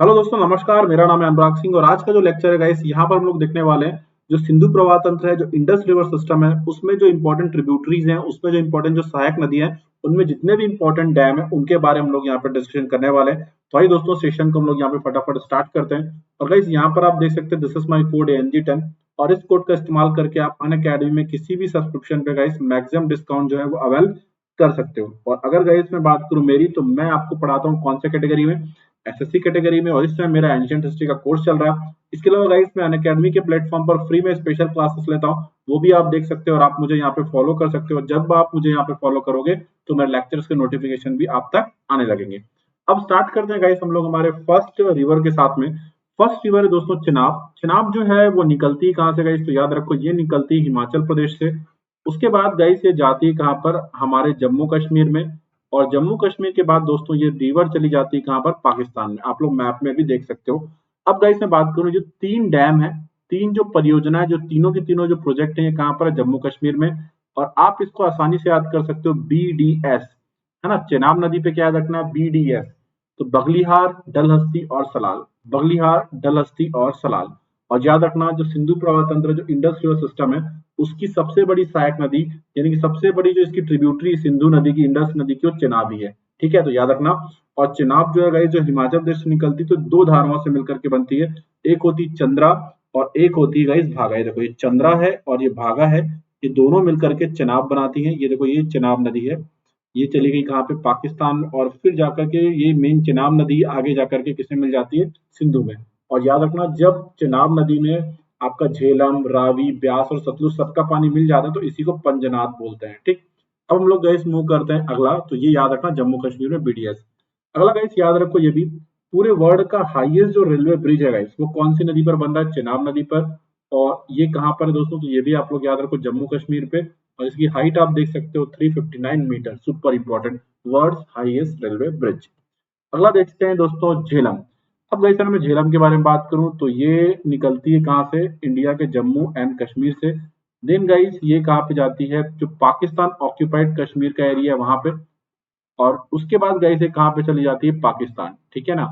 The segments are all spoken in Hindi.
हेलो दोस्तों, नमस्कार। मेरा नाम है अनुराग सिंह और आज का जो लेक्चर है गाइस, यहाँ पर हम लोग देखने वाले हैं जो सिंधु प्रवाह तंत्र है, जो इंडस रिवर सिस्टम है, उसमें जो इंपॉर्टेंट ट्रिब्यूटरीज हैं, उसमें जो इंपॉर्टेंट जो सहायक नदी है, उनमें जितने भी इंपॉर्टेंट डैम है उनके बारे में हम लोग यहाँ पर डिस्कशन करने वाले हैं। तो आइए दोस्तों, सेशन को हम लोग यहाँ पे फटाफट स्टार्ट करते हैं। और गाइस, यहाँ पर आप देख सकते हैं, this is my code ANG10 और इस कोड का इस्तेमाल करके आप अनअकैडमी में किसी भी सब्सक्रिप्शन पे गाइस मैक्सिमम डिस्काउंट जो है वो अवेल कर सकते हो। और अगर गाइस मैं बात करूं मेरी, तो मैं आपको पढ़ाता हूँ कौन सा कैटेगरी में, एसएससी कैटेगरी में, और इस समय मेरा एंशिएंट हिस्ट्री का कोर्स चल रहा है। इसके अलावा गाइस मैं अनअकैडमी के प्लेटफॉर्म पर फ्री में स्पेशल क्लासेस लेता हूँ, वो भी आप देख सकते हो और आप मुझे यहाँ पे फॉलो कर सकते हो। जब आप मुझे यहाँ पे फॉलो करोगे तो मेरे लेक्चर्स के नोटिफिकेशन भी आप तक आने लगेंगे। अब स्टार्ट करते हैं गाइस हम लोग हमारे फर्स्ट रिवर के साथ में। फर्स्ट रिवर है दोस्तों चिनाब। चिनाब जो है वो निकलती है कहाँ से गाइस, तो याद रखो ये निकलती है हिमाचल प्रदेश से। उसके बाद गाइस ये जाती है कहाँ पर, हमारे जम्मू कश्मीर में। और जम्मू कश्मीर के बाद दोस्तों ये रिवर चली जाती है कहाँ पर, पाकिस्तान में। आप लोग मैप में भी देख सकते हो। अब गाइस मैं बात करूं, जो तीन डैम है, तीन जो परियोजना है, जो तीनों की तीनों जो प्रोजेक्ट है, ये कहाँ पर है, जम्मू कश्मीर में। और आप इसको आसानी से याद कर सकते हो, BDS है ना। चेनाब नदी पे क्या याद रखना है, BDS। तो बगलिहार, डलहस्ती और सलाल। बगलिहार, डलहस्ती और सलाल। और याद रखना, जो सिंधु प्रवाह तंत्र, जो इंडस रिवर सिस्टम है, उसकी सबसे बड़ी सहायक नदी, यानी कि सबसे बड़ी जो इसकी ट्रिब्यूटरी सिंधु नदी की, इंडस नदी की, वो चिनाब ही है। ठीक है, तो याद रखना। और चिनाब जो है गाइस, जो हिमाचल प्रदेश से निकलती तो दो धाराओं से मिलकर के बनती है। एक होती चंद्रा और एक होती है गाइस भागा। ये देखो, ये चंद्रा है और ये भागा है, ये दोनों मिलकर के चिनाब बनाती हैं। ये देखो, ये चिनाब नदी है, ये चली गई कहाँ पे, पाकिस्तान। और फिर जाकर के ये मेन चिनाब नदी आगे जाकर के किसमें मिल जाती है, सिंधु में। और याद रखना, जब चिनाब नदी में आपका झेलम, रावी, ब्यास और सतलुज सबका पानी मिल जाता है तो इसी को पंजनाद बोलते हैं। ठीक। अब हम लोग गैस मूव करते हैं अगला, तो ये याद रखना, जम्मू कश्मीर में BDS। अगला गैस याद रखो, ये भी पूरे वर्ल्ड का हाईएस्ट जो रेलवे ब्रिज है गाइस, वो कौन सी नदी पर बन रहा है, चिनाब नदी पर। और ये कहाँ पर है दोस्तों, तो ये भी आप लोग याद रखो, जम्मू कश्मीर पे। और इसकी हाइट आप देख सकते हो, 359 metre, super important, world highest railway bridge. अगला देखते हैं दोस्तों, झेलम। अब गाइस अगर मैं झेलम के बारे में बात करूं, तो ये निकलती है कहाँ से, इंडिया के जम्मू एंड कश्मीर से। देन गाइस ये कहाँ पे जाती है, जो पाकिस्तान ऑक्यूपाइड कश्मीर का एरिया है वहां पे। और उसके बाद गाइस ये कहाँ पे चली जाती है, पाकिस्तान। ठीक है ना।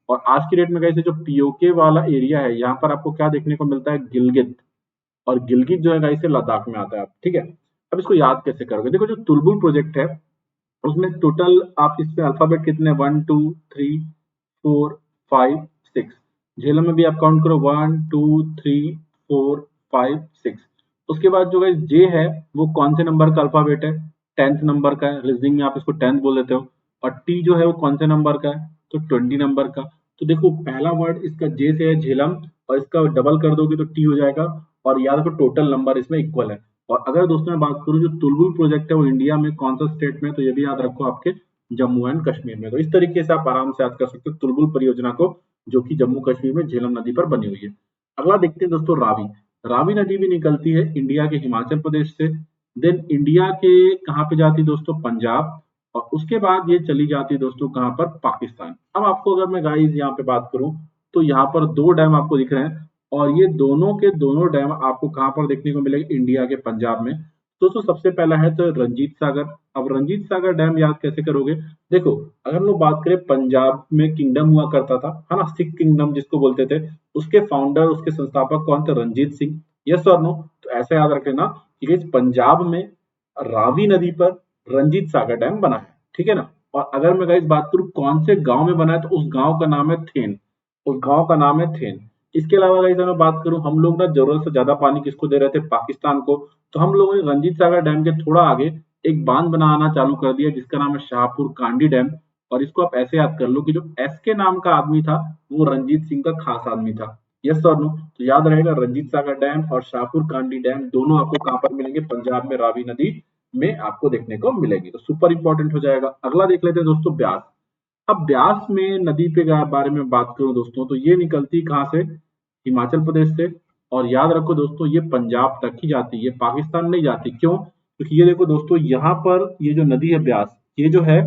और आज की डेट में गाइस जो पीओके वाला एरिया है, यहाँ पर आपको क्या देखने को मिलता है, गिलगित। और गिलगित जो है गाइस ये लद्दाख में आता है। ठीक है। अब इसको याद कैसे करोगे, देखो जो तुलबुल प्रोजेक्ट है, उसमें टोटल आप इसमें अल्फाबेट कितने, 1 2 3 4 5 6। झेलम में भी आप काउंट करो, 1 2 3 4 5 6। उसके बाद जो गाइस जे है, वो कौन से नंबर का अल्फाबेट है, 10th नंबर का है। रीजनिंग में आप इसको 10th बोल देते हो। और टी जो है वो कौन से नंबर का है, तो 20 नंबर का। तो देखो पहला वर्ड इसका जे से है, झेलम। और इसका डबल कर दोगे तो टी हो जाएगा। और याद रखो टोटल नंबर इसमें इक्वल है। और अगर दोस्तों मैं बात करूं, जो तुलबुल प्रोजेक्ट है वो इंडिया में कौन सा स्टेट में है, तो ये भी याद रखो, आपके जम्मू एंड कश्मीर में। तो इस तरीके से आप आराम से याद कर सकते हो तुलबुल परियोजना को, जो कि जम्मू कश्मीर में झेलम नदी पर बनी हुई है। अगला देखते हैं दोस्तों, रावी। रावी नदी भी निकलती है इंडिया के हिमाचल प्रदेश से। देन इंडिया के कहाँ पे जाती है दोस्तों, पंजाब। और उसके बाद ये चली जाती है दोस्तों कहाँ पर, पाकिस्तान। अब आपको अगर मैं गाइस यहाँ पे बात करूं, तो यहाँ पर दो डैम आपको दिख रहे हैं। और ये दोनों के दोनों डैम आपको कहाँ पर देखने को मिलेंगे, इंडिया के पंजाब में। दोस्तों सबसे पहला है तो रंजीत सागर। अब रंजीत सागर डैम याद कैसे करोगे, देखो अगर हम लोग बात करें, पंजाब में किंगडम हुआ करता था, है ना, सिख किंगडम जिसको बोलते थे। उसके फाउंडर, उसके संस्थापक कौन थे, रंजीत सिंह। यस और नो। तो ऐसा याद रख लेना कि इस पंजाब में रावी नदी पर रंजीत सागर डैम बना है। ठीक है ना। और अगर मैं गाइस बात करूं कौन से गांव में बना है, तो उस गांव का नाम है थेन। उस गांव का नाम है थेन। इसके अलावा गाइस अगर मैं बात करूं, हम लोग ना जरूरत से ज्यादा पानी किसको दे रहे थे, पाकिस्तान को। तो हम लोगों ने रंजीत सागर डैम के थोड़ा आगे एक बांध बनाना चालू कर दिया, जिसका नाम है शाहपुर कांडी डैम। और इसको आप ऐसे याद कर लो कि जो एस के नाम का आदमी था, वो रंजीत सिंह का खास आदमी था। यस और नो। तो याद रहेगा, रंजीत सागर डैम और शाहपुर कांडी डैम दोनों आपको कहां पर मिलेंगे, पंजाब में रावी नदी में आपको देखने को मिलेगी। तो सुपर इंपॉर्टेंट हो जाएगा। अगला देख लेते हैं दोस्तों, ब्यास। अब ब्यास में नदी पे बारे में बात करूं दोस्तों, तो ये निकलती कहाँ से, हिमाचल प्रदेश से। और याद रखो दोस्तों, ये पंजाब तक ही जाती है, पाकिस्तान नहीं जाती। क्यों, क्योंकि ये देखो दोस्तों, यहाँ पर ये जो नदी है ब्यास, ये जो है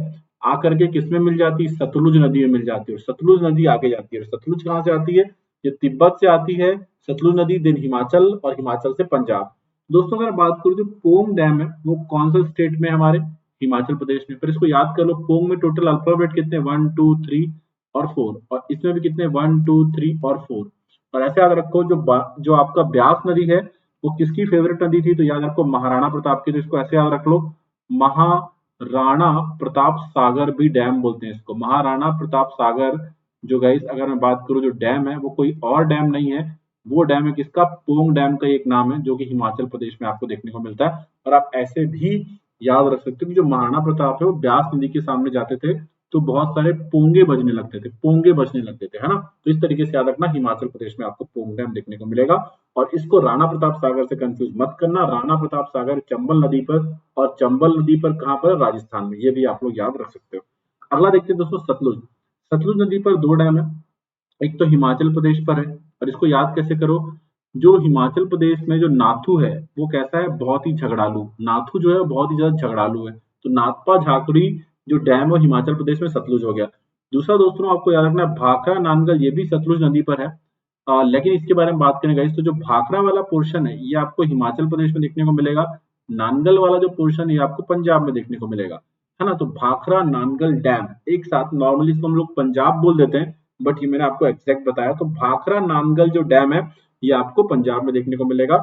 आकर के किसमें मिल जाती है, सतलुज नदी में मिल जाती है। और सतलुज नदी आगे जाती है। और सतलुज कहाँ से आती है, ये तिब्बत से आती है सतलुज नदी, देन हिमाचल, और हिमाचल से पंजाब। दोस्तों अगर बात करूं, जो पोंग डैम है वो कौन सा स्टेट में है, हमारे हिमाचल प्रदेश में। पर इसको याद कर लो, पोंग में टोटल अल्फाबेट कितने, 1 2 3 और 4, और इसमें भी कितने 1 2 3 और 4। और ऐसे याद रखो जो आपका ब्यास नदी है वो किसकी फेवरेट नदी थी, तो याद रखो महाराणा प्रताप की। तो इसको ऐसे याद रख लो, महाराणा प्रताप सागर भी डैम बोलते हैं इसको, महाराणा प्रताप सागर। जो गाइस अगर मैं बात करूं जो डैम है वो कोई और डैम नहीं है, वो डैम है किसका, पोंग डैम का एक नाम है, जो कि हिमाचल प्रदेश में आपको देखने को मिलता है। और आप ऐसे भी याद रख सकते हो कि जो महाराणा प्रताप है वो ब्यास नदी के सामने जाते थे तो बहुत सारे पोंगे बजने लगते थे, पोंगे बजने लगते थे, है ना। तो इस तरीके से याद रखना, हिमाचल प्रदेश में आपको पोंग डैम देखने को मिलेगा। और इसको राणा प्रताप सागर से कंफ्यूज मत करना, राणा प्रताप सागर चंबल नदी पर, और चंबल नदी पर कहां पर, राजस्थान में, ये भी आप लोग याद रख सकते हो। अगला देखते हैं दोस्तों सतलुज। सतलुज नदी पर दो डैम है, एक तो हिमाचल प्रदेश पर है, और इसको याद कैसे करो, जो हिमाचल प्रदेश में जो नाथू है वो कैसा है, बहुत ही झगड़ालू, नाथू जो है बहुत ही ज्यादा झगड़ालू है। तो नाथपा झाकड़ी जो डैम है हिमाचल प्रदेश में सतलुज हो गया। दूसरा दोस्तों आपको याद रखना है भाखड़ा नानगल, ये भी सतलुज नदी पर है। लेकिन इसके बारे में बात करें गाइस तो जो भाखड़ा वाला पोर्शन है ये आपको हिमाचल प्रदेश में देखने को मिलेगा, नानगल वाला जो पोर्शन है ये आपको पंजाब में देखने को मिलेगा, है ना। तो भाखड़ा नानगल डैम एक साथ, नॉर्मली इसको हम लोग पंजाब बोल देते हैं, बट ये मैंने आपको एग्जैक्ट बताया। तो भाखड़ा नानगल जो डैम है ये आपको पंजाब में देखने को मिलेगा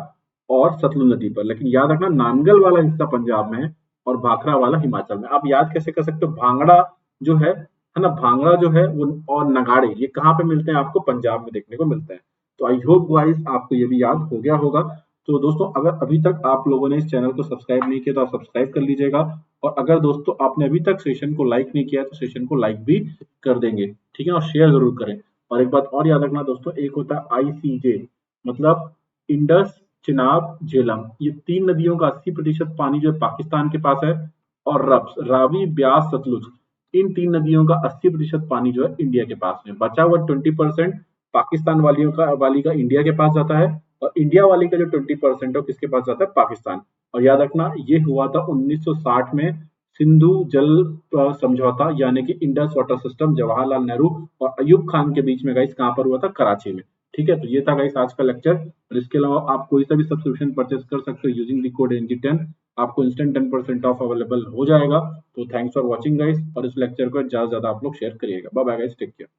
और सतलुज नदी पर। लेकिन याद रखना नानगल वाला हिस्सा पंजाब में है और भाखड़ा वाला हिमाचल में। आप याद कैसे कर सकते हो, भांगड़ा जो है ना, भांगड़ा जो है वो और नगाड़े ये कहाँ पे मिलते हैं, आपको पंजाब में देखने को मिलते हैं। तो आई होप गाइस आपको ये भी याद हो गया होगा। तो दोस्तों अगर अभी तक आप लोगों ने इस चैनल को सब्सक्राइब नहीं किया तो आप सब्सक्राइब कर लीजिएगा, और अगर दोस्तों आपने अभी तक सेशन को लाइक नहीं किया तो सेशन को लाइक भी कर देंगे, ठीक है, और शेयर जरूर करें। और एक बात और याद रखना दोस्तों, एक होता है ICJ, मतलब इंडस चिनाब झेलम, ये तीन नदियों का 80% पानी जो है पाकिस्तान के पास है, और रावी ब्यास सतलुज, इन तीन नदियों का 80% पानी जो है इंडिया के पास में, बचा हुआ 20% पाकिस्तान वाली का इंडिया के पास जाता है, और इंडिया वाली का जो 20% है किसके पास जाता है, पाकिस्तान। और याद रखना ये हुआ था 1960 में, सिंधु जल समझौता, यानी कि Indus water system, Jawaharlal Nehru और अयूब खान के बीच में गाइस कहां पर हुआ था, कराची में। ठीक है, तो ये था गाइस आज का लेक्चर। और इसके अलावा आप कोई सा भी सब्सक्रिप्शन परचेस कर सकते हो यूजिंग द कोड NG10, आपको इंस्टेंट 10% ऑफ अवेलेबल हो जाएगा। तो थैंक्स फॉर वॉचिंग गाइस, और इस लेक्चर को ज्यादा से ज्यादा आप लोग शेयर करिएगा। Bye bye guys, take care.